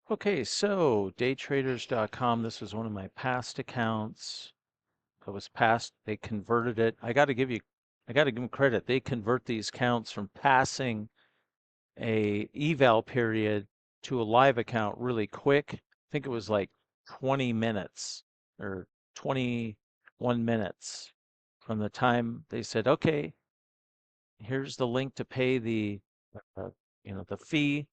Okay, so daytraders.com, this was one of my past accounts. It was past, they converted it. I got to give them credit. They convert these accounts from passing a eval period to a live account really quick. I think it was like 20 minutes or 21 minutes from the time they said, okay, here's the link to pay uh, the fee.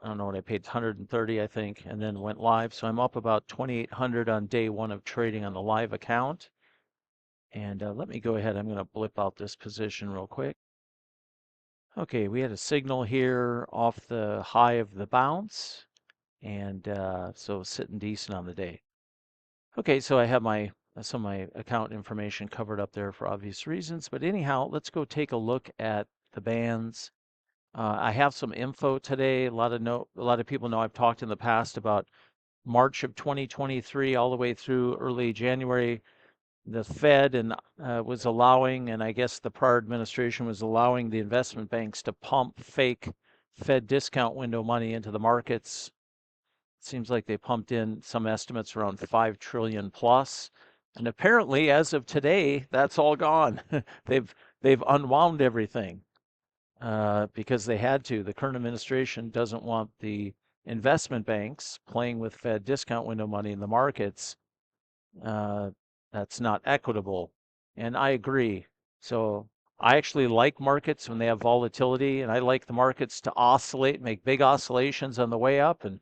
I don't know what I paid, 130, I think, and then went live. So I'm up about 2,800 on day one of trading on the live account. And let me go ahead. I'm going to blip out this position real quick. Okay, we had a signal here off the high of the bounce, and so sitting decent on the day. Okay, so I have some of my account information covered up there for obvious reasons. But anyhow, let's go take a look at the bands. I have some info today. A lot of people know I've talked in the past about March of 2023 all the way through early January. The Fed was allowing, and I guess the prior administration was allowing the investment banks to pump fake Fed discount window money into the markets. It seems like they pumped in some estimates around 5 trillion plus. And apparently, as of today, that's all gone. they've unwound everything because they had to. The current administration doesn't want the investment banks playing with Fed discount window money in the markets. Uh, that's not equitable. And I agree. So I actually like markets when they have volatility, and I like the markets to oscillate, make big oscillations on the way up and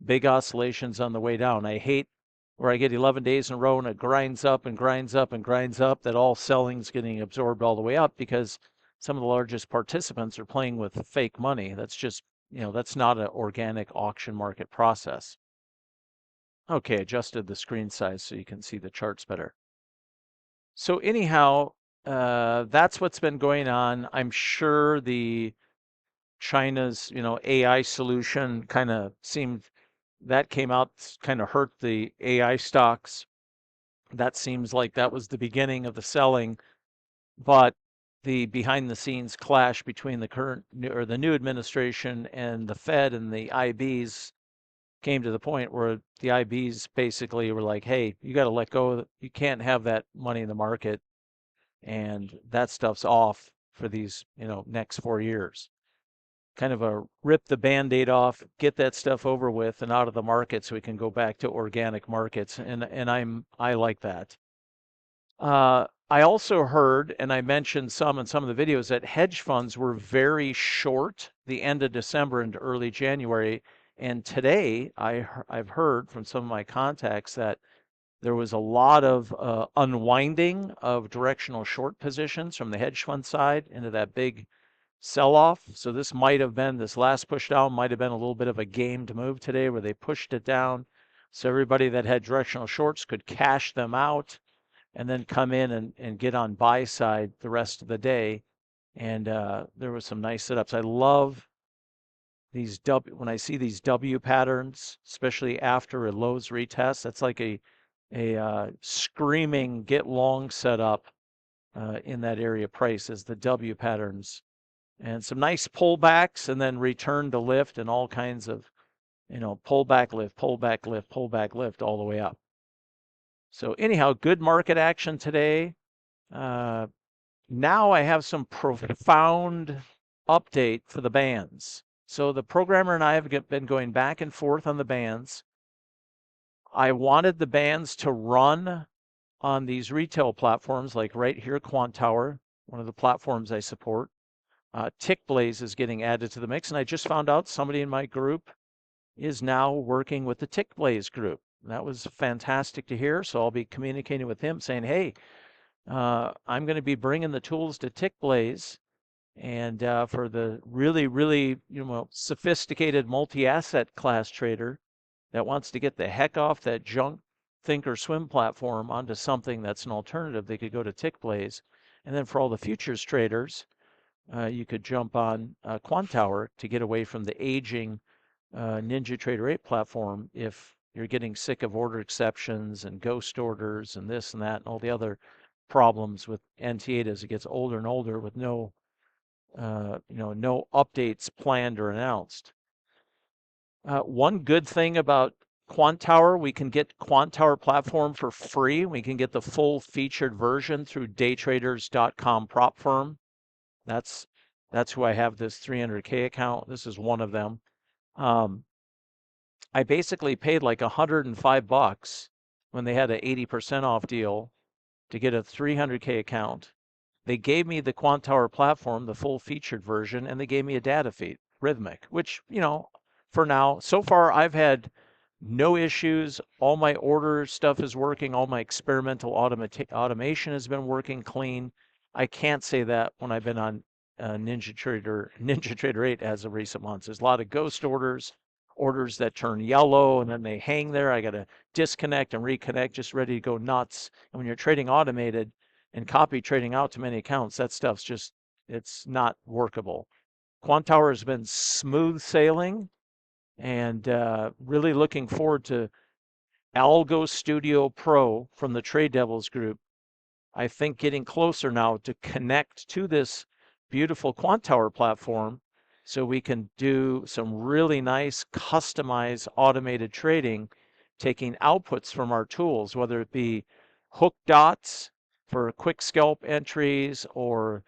big oscillations on the way down. I hate where I get 11 days in a row and it grinds up and grinds up and grinds up, that all selling's getting absorbed all the way up because some of the largest participants are playing with fake money. That's just, that's not an organic auction market process. Okay, adjusted the screen size so you can see the charts better. So anyhow, that's what's been going on. I'm sure the China's, AI solution kind of seemed that came out, kind of hurt the AI stocks. That seems like that was the beginning of the selling, but the behind the scenes clash between the new administration and the Fed and the IBs came to the point where the IBs basically were like, "Hey, you got to let go. You can't have that money in the market, and that stuff's off for these, next 4 years." Kind of a rip the band-aid off, get that stuff over with and out of the market so we can go back to organic markets. And I like that. I also heard, and I mentioned some in some of the videos, that hedge funds were very short the end of December into early January. And today, I've heard from some of my contacts that there was a lot of unwinding of directional short positions from the hedge fund side into that big sell-off. So this last push down might have been a little bit of a gamed move today where they pushed it down. So everybody that had directional shorts could cash them out and then come in and get on buy side the rest of the day. And there was some nice setups. I love these when I see these W patterns, especially after a lows retest. That's like a screaming get long setup in that area price as the W patterns, and some nice pullbacks and then return to lift and all kinds of, pullback lift, pullback lift, pullback lift all the way up. So anyhow, good market action today. Uh, Now I have some profound update for the bands. So the programmer and I have been going back and forth on the bands. I wanted the bands to run on these retail platforms like right here, Quantower, one of the platforms I support. Tickblaze is getting added to the mix, and I just found out somebody in my group is now working with the Tickblaze group. That was fantastic to hear. So I'll be communicating with him saying, hey, I'm going to be bringing the tools to Tickblaze. And for the really, really, sophisticated multi-asset class trader that wants to get the heck off that junk think or swim platform onto something that's an alternative, they could go to Tickblaze. And then for all the futures traders, you could jump on Quantower to get away from the aging NinjaTrader 8 platform if you're getting sick of order exceptions and ghost orders and this and that and all the other problems with NT8 as it gets older and older with no updates planned or announced. One good thing about Quantower, we can get Quantower platform for free. We can get the full featured version through daytraders.com prop firm. That's that's who I have this 300K account. This is one of them. Um, I basically paid like $105 when they had an 80% off deal to get a 300K account. They gave me the Quantower platform, the full featured version, and they gave me a data feed, Rhythmic, which, for now, so far I've had no issues. All my order stuff is working. All my experimental automation has been working clean. I can't say that when I've been on Ninja Trader 8 as of recent months. There's a lot of ghost orders, orders that turn yellow and then they hang there. I got to disconnect and reconnect, just ready to go nuts. And when you're trading automated and copy trading out to many accounts, that stuff's just, it's not workable. Quantower has been smooth sailing and really looking forward to Algo Studio Pro from the Trade Devils group. I think getting closer now to connect to this beautiful Quantower platform so we can do some really nice customized automated trading, taking outputs from our tools, whether it be hook dots for quick scalp entries or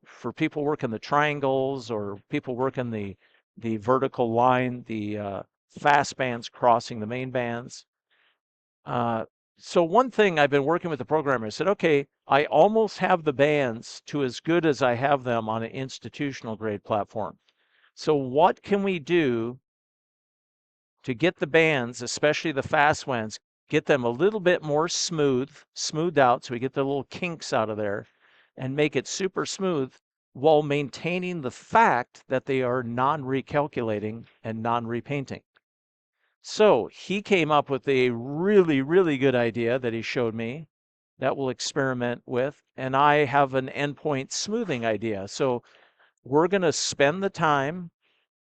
for people working the triangles or people working the vertical line, the fast bands crossing the main bands. So one thing I've been working with the programmer, I said, okay, I almost have the bands to as good as I have them on an institutional grade platform. So what can we do to get the bands, especially the fast ones, get them a little bit more smoothed out so we get the little kinks out of there and make it super smooth while maintaining the fact that they are non-recalculating and non-repainting. So he came up with a really, really good idea that he showed me that we'll experiment with. And I have an endpoint smoothing idea. So we're going to spend the time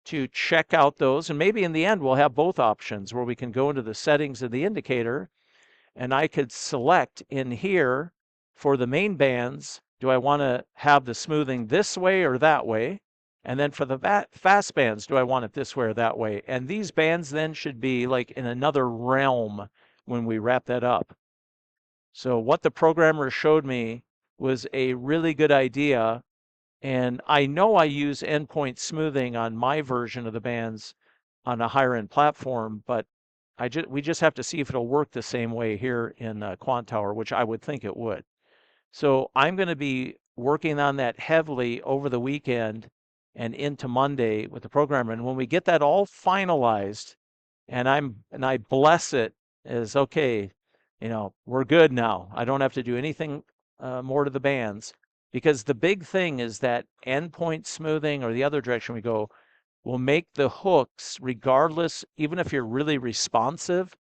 to check out those. And maybe in the end, we'll have both options where we can go into the settings of the indicator and I could select in here for the main bands, do I want to have the smoothing this way or that way? And then for the fast bands, do I want it this way or that way? And these bands then should be like in another realm when we wrap that up. So what the programmer showed me was a really good idea. And I know I use endpoint smoothing on my version of the bands on a higher end platform, but we just have to see if it'll work the same way here in Quantower, which I would think it would. So I'm going to be working on that heavily over the weekend and into Monday with the programmer. And when we get that all finalized, and I bless it as okay, we're good now. I don't have to do anything more to the bands because the big thing is that endpoint smoothing or the other direction we go will make the hooks, regardless, even if you're really responsive,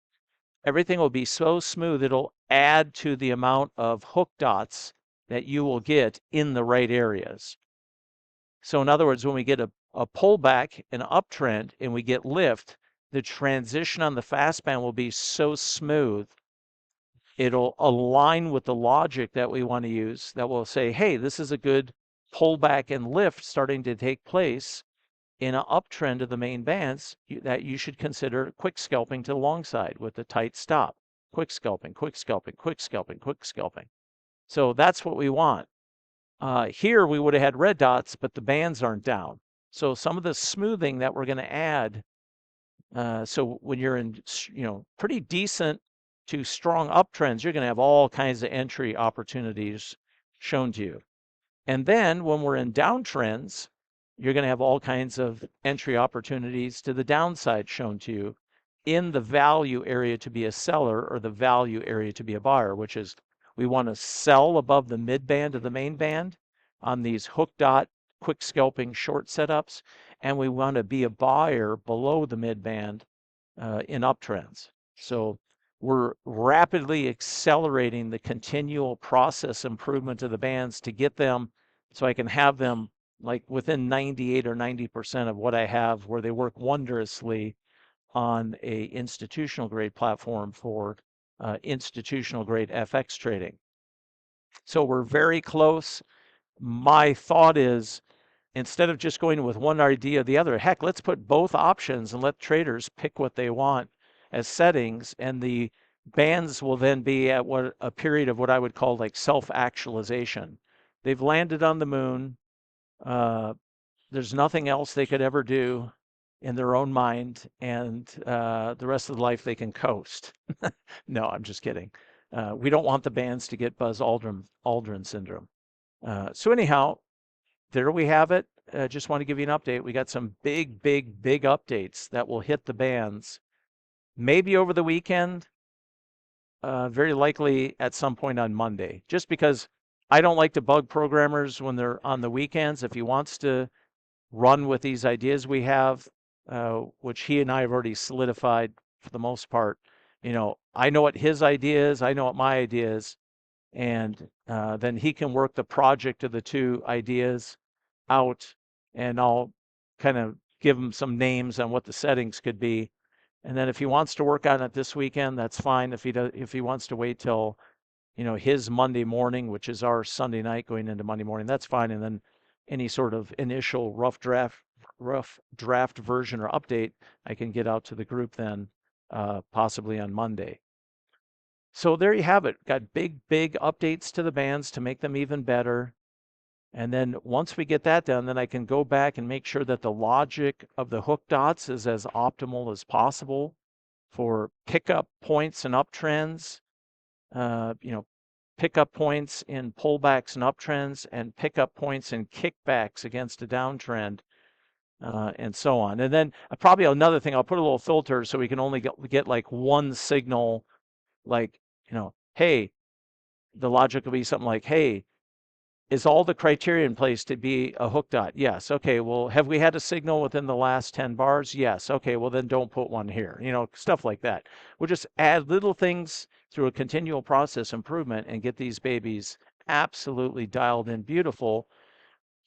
everything will be so smooth it'll add to the amount of hook dots that you will get in the right areas. So in other words, when we get a pullback, an uptrend, and we get lift, the transition on the fast band will be so smooth it'll align with the logic that we want to use that will say, hey, this is a good pullback and lift starting to take place in an uptrend of the main bands that you should consider quick scalping to the long side with the tight stop. Quick scalping, quick scalping, quick scalping, quick scalping. So that's what we want. Here we would have had red dots, but the bands aren't down. So some of the smoothing that we're going to add, so when you're in, pretty decent to strong uptrends, you're going to have all kinds of entry opportunities shown to you. And then when we're in downtrends, you're going to have all kinds of entry opportunities to the downside shown to you in the value area to be a seller or the value area to be a buyer, which is we want to sell above the mid band of the main band on these hook dot quick scalping short setups, and we want to be a buyer below the mid band in uptrends. So we're rapidly accelerating the continual process improvement of the bands to get them so I can have them like within 98 or 90% of what I have where they work wondrously on a institutional grade platform for institutional grade FX trading. So we're very close. My thought is instead of just going with one idea or the other, heck, let's put both options and let traders pick what they want as settings, and the bands will then be at what a period of what I would call like self-actualization. They've landed on the moon. There's nothing else they could ever do in their own mind, and the rest of the life they can coast. No, I'm just kidding. We don't want the bands to get Buzz Aldrin syndrome. So anyhow, there we have it. Just want to give you an update. We got some big, big, big updates that will hit the bands maybe over the weekend, very likely at some point on Monday, just because I don't like to bug programmers when they're on the weekends. If he wants to run with these ideas we have, which he and I have already solidified for the most part, I know what his idea is, I know what my idea is, and then he can work the project of the two ideas out, and I'll kind of give him some names on what the settings could be. And then if he wants to work on it this weekend, that's fine. If he wants to wait till his Monday morning, which is our Sunday night going into Monday morning, that's fine. And then any sort of initial rough draft version or update, I can get out to the group then, possibly on Monday. So there you have it. Got big, big updates to the bands to make them even better. And then once we get that done, then I can go back and make sure that the logic of the hook dots is as optimal as possible for pickup points and uptrends, pickup points in pullbacks and uptrends, and pickup points in kickbacks against a downtrend, and so on. And then probably another thing, I'll put a little filter so we can only get like one signal, like, hey, the logic will be something like, hey, is all the criteria in place to be a hook dot? Yes. Okay. Well, have we had a signal within the last 10 bars? Yes. Okay. Well, then don't put one here. Stuff like that. We'll just add little things through a continual process improvement and get these babies absolutely dialed in beautiful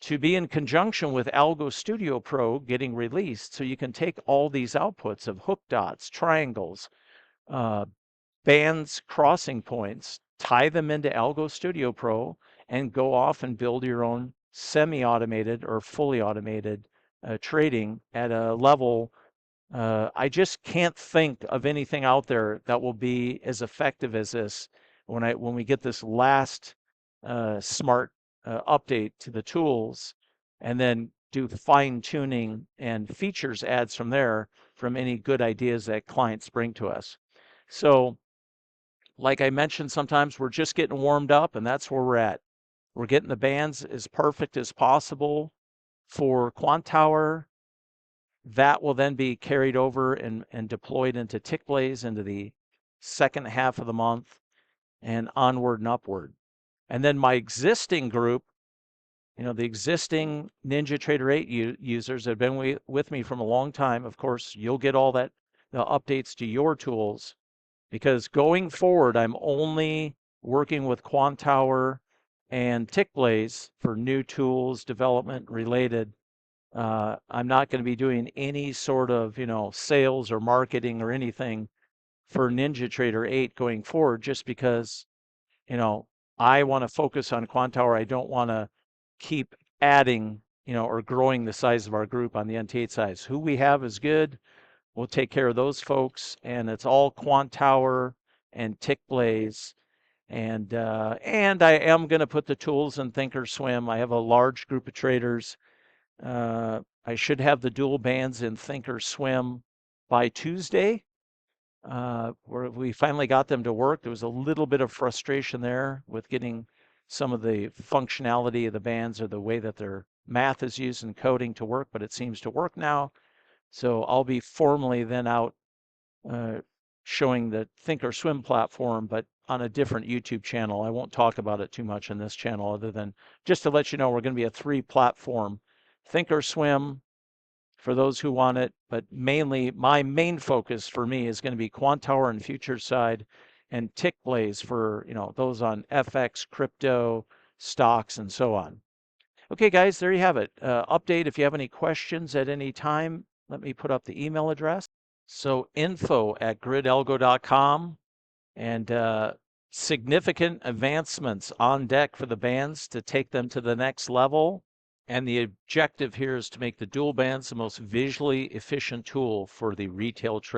to be in conjunction with Algo Studio Pro getting released. So you can take all these outputs of hook dots, triangles, bands, crossing points, tie them into Algo Studio Pro, and go off and build your own semi-automated or fully automated trading at a level. I just can't think of anything out there that will be as effective as this when we get this last smart update to the tools, and then do fine tuning and features adds from there from any good ideas that clients bring to us. So like I mentioned, sometimes we're just getting warmed up, and that's where we're at. We're getting the bands as perfect as possible for Quantower. That will then be carried over and deployed into Tickblaze into the second half of the month and onward and upward. And then my existing group, the existing NinjaTrader 8 users that have been with me from a long time, of course, you'll get all the updates to your tools, because going forward, I'm only working with Quantower and Tickblaze for new tools, development related. I'm not going to be doing any sort of, sales or marketing or anything for NinjaTrader 8 going forward, just because, I want to focus on Quantower. I don't want to keep adding, or growing the size of our group on the NT8 size. Who we have is good. We'll take care of those folks, and it's all Quantower and Tickblaze. And I am going to put the tools in Thinkorswim. I have a large group of traders. I should have the dual bands in Thinkorswim by Tuesday, where we finally got them to work. There was a little bit of frustration there with getting some of the functionality of the bands or the way that their math is used in coding to work, but it seems to work now. So I'll be formally then out showing the Thinkorswim platform, but on a different YouTube channel. I won't talk about it too much in this channel, other than just to let you know we're going to be a 3-platform. Thinkorswim for those who want it, but mainly my main focus for me is going to be Quantower and Futures side, and Tickblaze for those on FX, crypto, stocks, and so on. Okay, guys, there you have it. Update if you have any questions at any time. Let me put up the email address. So info@gridalgo.com, and significant advancements on deck for the bands to take them to the next level. And the objective here is to make the dual bands the most visually efficient tool for the retail trade.